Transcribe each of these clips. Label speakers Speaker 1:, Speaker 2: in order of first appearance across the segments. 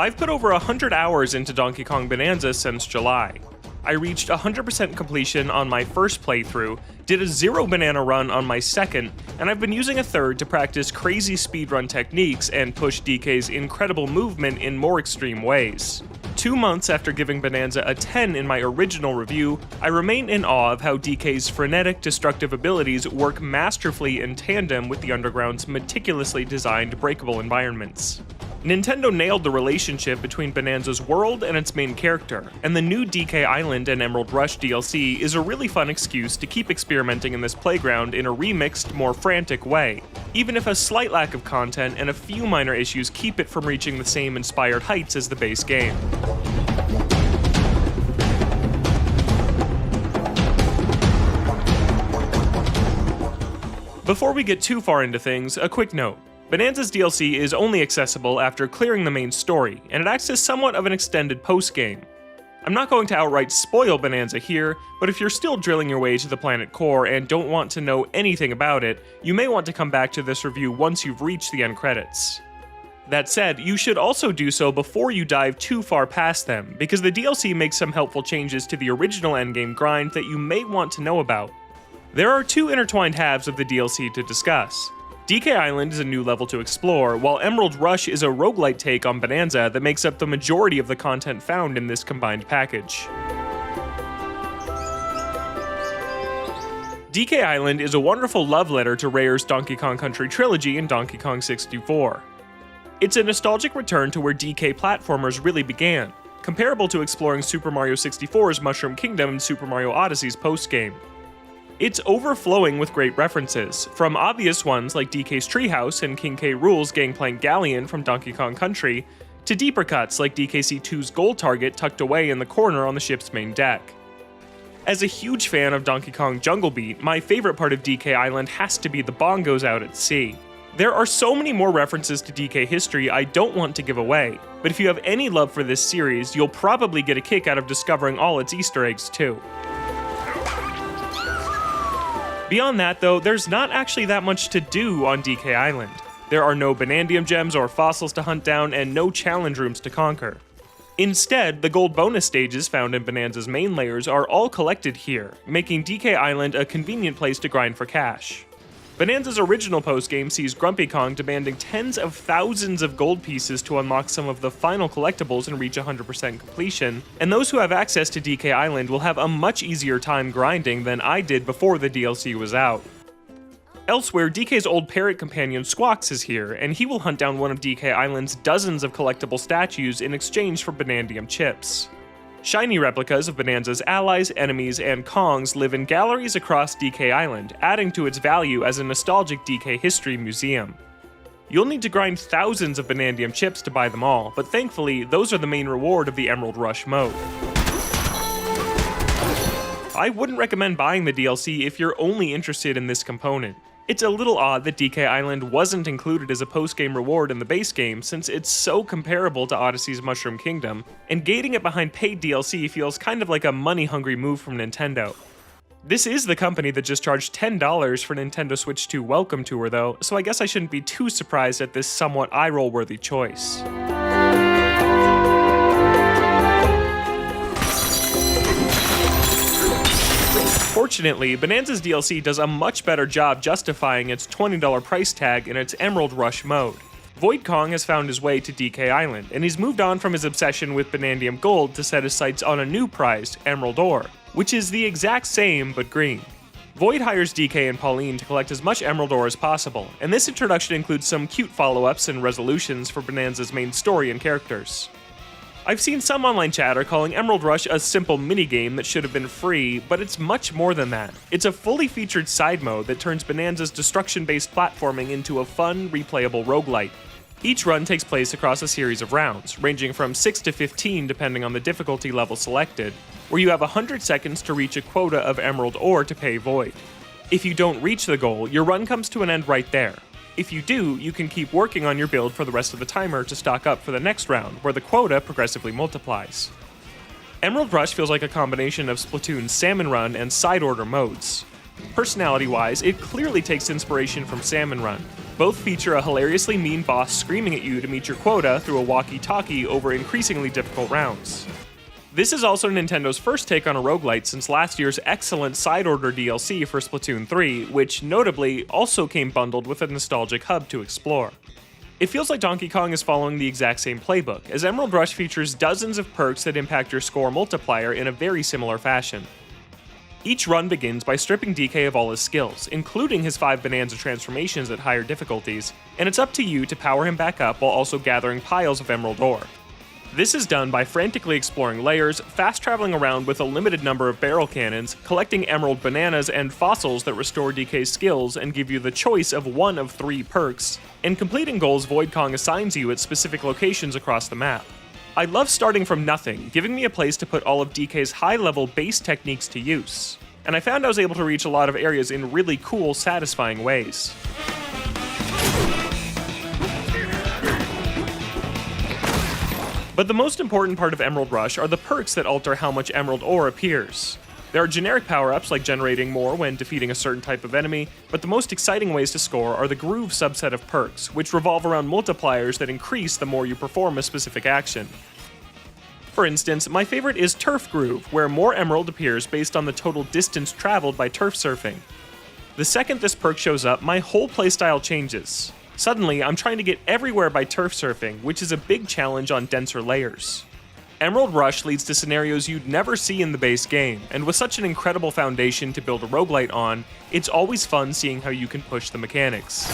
Speaker 1: I've put over 100 hours into Donkey Kong Bonanza since July. I reached 100% completion on my first playthrough, did a 0 banana run on my second, and I've been using a third to practice crazy speedrun techniques and push DK's incredible movement in more extreme ways. 2 months after giving Bananza a 10 in my original review, I remain in awe of how DK's frenetic, destructive abilities work masterfully in tandem with the Underground's meticulously designed breakable environments. Nintendo nailed the relationship between Bananza's world and its main character, and the new DK Island and Emerald Rush DLC is a really fun excuse to keep experimenting in this playground in a remixed, more frantic way, even if a slight lack of content and a few minor issues keep it from reaching the same inspired heights as the base game. Before we get too far into things, a quick note. Bananza's DLC is only accessible after clearing the main story, and it acts as somewhat of an extended postgame. I'm not going to outright spoil Bananza here, but if you're still drilling your way to the planet core and don't want to know anything about it, you may want to come back to this review once you've reached the end credits. That said, you should also do so before you dive too far past them, because the DLC makes some helpful changes to the original endgame grind that you may want to know about. There are two intertwined halves of the DLC to discuss. DK Island is a new level to explore, while Emerald Rush is a roguelite take on Bananza that makes up the majority of the content found in this combined package. DK Island is a wonderful love letter to Rare's Donkey Kong Country trilogy and Donkey Kong 64. It's a nostalgic return to where DK platformers really began, comparable to exploring Super Mario 64's Mushroom Kingdom and Super Mario Odyssey's postgame. It's overflowing with great references, from obvious ones like DK's Treehouse and King K. Rool's Gangplank Galleon from Donkey Kong Country, to deeper cuts like DKC2's gold target tucked away in the corner on the ship's main deck. As a huge fan of Donkey Kong Jungle Beat, my favorite part of DK Island has to be the bongos out at sea. There are so many more references to DK history I don't want to give away, but if you have any love for this series, you'll probably get a kick out of discovering all its Easter eggs too. Beyond that though, there's not actually that much to do on DK Island. There are no Banandium gems or fossils to hunt down and no challenge rooms to conquer. Instead, the gold bonus stages found in Bananza's main layers are all collected here, making DK Island a convenient place to grind for cash. Bananza's original postgame sees Grumpy Kong demanding tens of thousands of gold pieces to unlock some of the final collectibles and reach 100% completion, and those who have access to DK Island will have a much easier time grinding than I did before the DLC was out. Elsewhere, DK's old parrot companion Squawks is here, and he will hunt down one of DK Island's dozens of collectible statues in exchange for Banandium chips. Shiny replicas of Bananza's allies, enemies, and Kongs live in galleries across DK Island, adding to its value as a nostalgic DK history museum. You'll need to grind thousands of Banandium chips to buy them all, but thankfully, those are the main reward of the Emerald Rush mode. I wouldn't recommend buying the DLC if you're only interested in this component. It's a little odd that DK Island wasn't included as a post-game reward in the base game since it's so comparable to Odyssey's Mushroom Kingdom, and gating it behind paid DLC feels kind of like a money-hungry move from Nintendo. This is the company that just charged $10 for Nintendo Switch 2 Welcome Tour though, so I guess I shouldn't be too surprised at this somewhat eye-roll-worthy choice. Fortunately, Bananza's DLC does a much better job justifying its $20 price tag in its Emerald Rush mode. Void Kong has found his way to DK Island, and he's moved on from his obsession with Banandium Gold to set his sights on a new prize, Emerald Ore, which is the exact same but green. Void hires DK and Pauline to collect as much Emerald Ore as possible, and this introduction includes some cute follow-ups and resolutions for Bananza's main story and characters. I've seen some online chatter calling Emerald Rush a simple minigame that should have been free, but it's much more than that. It's a fully featured side mode that turns Bananza's destruction-based platforming into a fun, replayable roguelite. Each run takes place across a series of rounds, ranging from 6 to 15 depending on the difficulty level selected, where you have 100 seconds to reach a quota of Emerald Ore to pay Void. If you don't reach the goal, your run comes to an end right there. If you do, you can keep working on your build for the rest of the timer to stock up for the next round, where the quota progressively multiplies. Emerald Rush feels like a combination of Splatoon's Salmon Run and Side Order modes. Personality-wise, it clearly takes inspiration from Salmon Run. Both feature a hilariously mean boss screaming at you to meet your quota through a walkie-talkie over increasingly difficult rounds. This is also Nintendo's first take on a roguelite since last year's excellent Side Order DLC for Splatoon 3, which notably also came bundled with a nostalgic hub to explore. It feels like Donkey Kong is following the exact same playbook, as Emerald Rush features dozens of perks that impact your score multiplier in a very similar fashion. Each run begins by stripping DK of all his skills, including his 5 Bananza transformations at higher difficulties, and it's up to you to power him back up while also gathering piles of emerald ore. This is done by frantically exploring layers, fast traveling around with a limited number of barrel cannons, collecting emerald bananas and fossils that restore DK's skills and give you the choice of one of 3 perks, and completing goals Void Kong assigns you at specific locations across the map. I love starting from nothing, giving me a place to put all of DK's high-level base techniques to use, and I found I was able to reach a lot of areas in really cool, satisfying ways. But the most important part of Emerald Rush are the perks that alter how much emerald ore appears. There are generic power-ups like generating more when defeating a certain type of enemy, but the most exciting ways to score are the Groove subset of perks, which revolve around multipliers that increase the more you perform a specific action. For instance, my favorite is Turf Groove, where more emerald appears based on the total distance traveled by turf surfing. The second this perk shows up, my whole playstyle changes. Suddenly, I'm trying to get everywhere by turf surfing, which is a big challenge on denser layers. Emerald Rush leads to scenarios you'd never see in the base game, and with such an incredible foundation to build a roguelite on, it's always fun seeing how you can push the mechanics.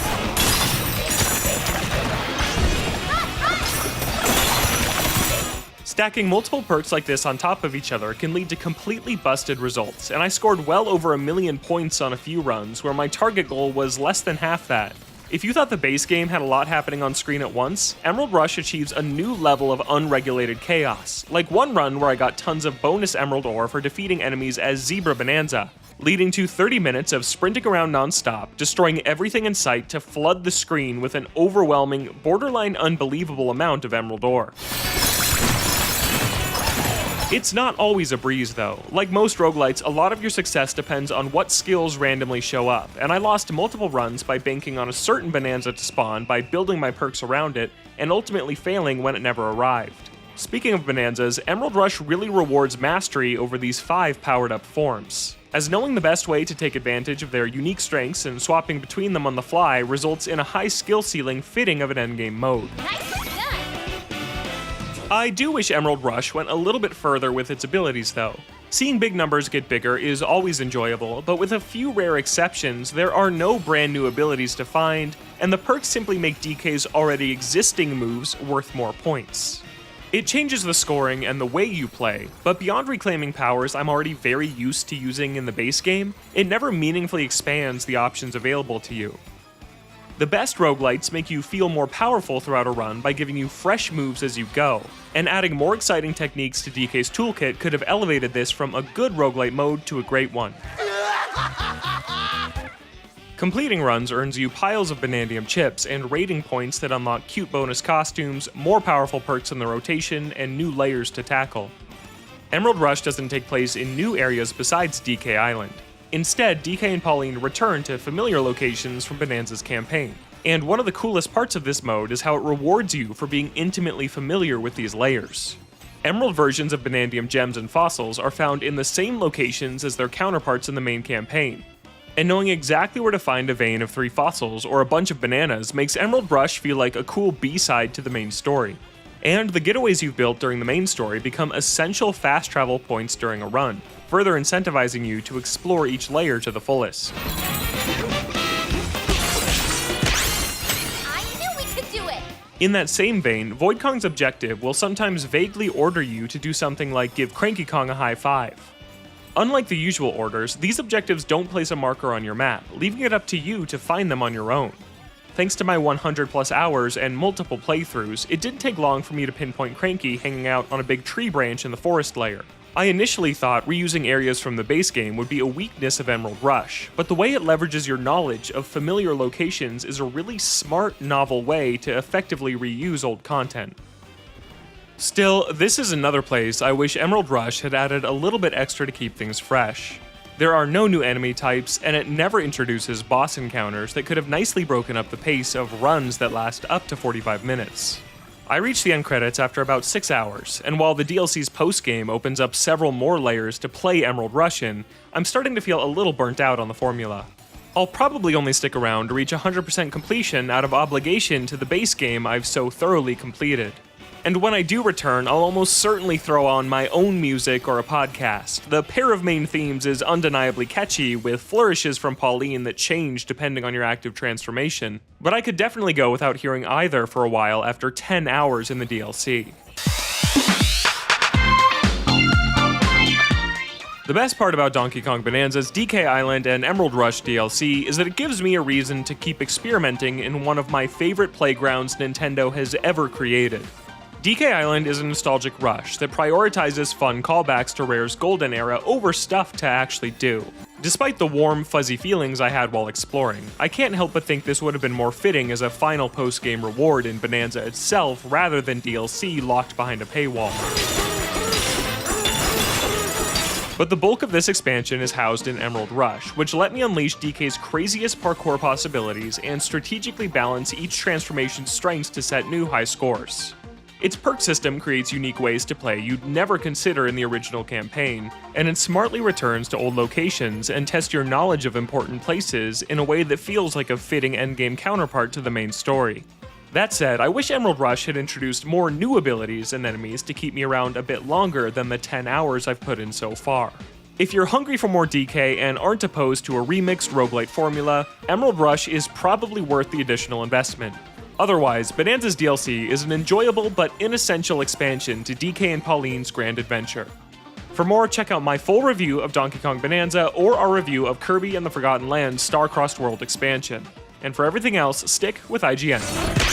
Speaker 1: Stacking multiple perks like this on top of each other can lead to completely busted results, and I scored well over 1 million points on a few runs, where my target goal was less than half that. If you thought the base game had a lot happening on screen at once, Emerald Rush achieves a new level of unregulated chaos, like one run where I got tons of bonus emerald ore for defeating enemies as Zebra Bananza, leading to 30 minutes of sprinting around non-stop, destroying everything in sight to flood the screen with an overwhelming, borderline unbelievable amount of emerald ore. It's not always a breeze though. Like most roguelites, a lot of your success depends on what skills randomly show up, and I lost multiple runs by banking on a certain Bananza to spawn by building my perks around it, and ultimately failing when it never arrived. Speaking of Bananzas, Emerald Rush really rewards mastery over these 5 powered up forms, as knowing the best way to take advantage of their unique strengths and swapping between them on the fly results in a high skill ceiling fitting of an endgame mode. I do wish Emerald Rush went a little bit further with its abilities though. Seeing big numbers get bigger is always enjoyable, but with a few rare exceptions, there are no brand new abilities to find, and the perks simply make DK's already existing moves worth more points. It changes the scoring and the way you play, but beyond reclaiming powers I'm already very used to using in the base game, it never meaningfully expands the options available to you. The best roguelites make you feel more powerful throughout a run by giving you fresh moves as you go, and adding more exciting techniques to DK's toolkit could have elevated this from a good roguelite mode to a great one. Completing runs earns you piles of Banandium chips and rating points that unlock cute bonus costumes, more powerful perks in the rotation, and new layers to tackle. Emerald Rush doesn't take place in new areas besides DK Island. Instead, DK and Pauline return to familiar locations from Bananza's campaign. And one of the coolest parts of this mode is how it rewards you for being intimately familiar with these layers. Emerald versions of Banandium gems and fossils are found in the same locations as their counterparts in the main campaign. And knowing exactly where to find a vein of 3 fossils or a bunch of bananas makes Emerald Rush feel like a cool B-side to the main story. And the getaways you've built during the main story become essential fast travel points during a run, further incentivizing you to explore each layer to the fullest.
Speaker 2: I knew we could do it!
Speaker 1: In that same vein, Void Kong's objective will sometimes vaguely order you to do something like give Cranky Kong a high five. Unlike the usual orders, these objectives don't place a marker on your map, leaving it up to you to find them on your own. Thanks to my 100 plus hours and multiple playthroughs, it didn't take long for me to pinpoint Cranky hanging out on a big tree branch in the forest layer. I initially thought reusing areas from the base game would be a weakness of Emerald Rush, but the way it leverages your knowledge of familiar locations is a really smart, novel way to effectively reuse old content. Still, this is another place I wish Emerald Rush had added a little bit extra to keep things fresh. There are no new enemy types, and it never introduces boss encounters that could have nicely broken up the pace of runs that last up to 45 minutes. I reached the end credits after about 6 hours, and while the DLC's postgame opens up several more layers to play Emerald Rush in, I'm starting to feel a little burnt out on the formula. I'll probably only stick around to reach 100% completion out of obligation to the base game I've so thoroughly completed. And when I do return, I'll almost certainly throw on my own music or a podcast. The pair of main themes is undeniably catchy, with flourishes from Pauline that change depending on your active transformation, but I could definitely go without hearing either for a while after 10 hours in the DLC. The best part about Donkey Kong Bonanza's DK Island and Emerald Rush DLC is that it gives me a reason to keep experimenting in one of my favorite playgrounds Nintendo has ever created. DK Island is a nostalgic rush that prioritizes fun callbacks to Rare's golden era over stuff to actually do. Despite the warm, fuzzy feelings I had while exploring, I can't help but think this would have been more fitting as a final post-game reward in Bonanza itself rather than DLC locked behind a paywall. But the bulk of this expansion is housed in Emerald Rush, which let me unleash DK's craziest parkour possibilities and strategically balance each transformation's strengths to set new high scores. Its perk system creates unique ways to play you'd never consider in the original campaign, and it smartly returns to old locations and tests your knowledge of important places in a way that feels like a fitting endgame counterpart to the main story. That said, I wish Emerald Rush had introduced more new abilities and enemies to keep me around a bit longer than the 10 hours I've put in so far. If you're hungry for more DK and aren't opposed to a remixed roguelite formula, Emerald Rush is probably worth the additional investment. Otherwise, Bonanza's DLC is an enjoyable but inessential expansion to DK and Pauline's grand adventure. For more, check out my full review of Donkey Kong Bonanza or our review of Kirby and the Forgotten Land Star-Crossed World expansion. And for everything else, stick with IGN.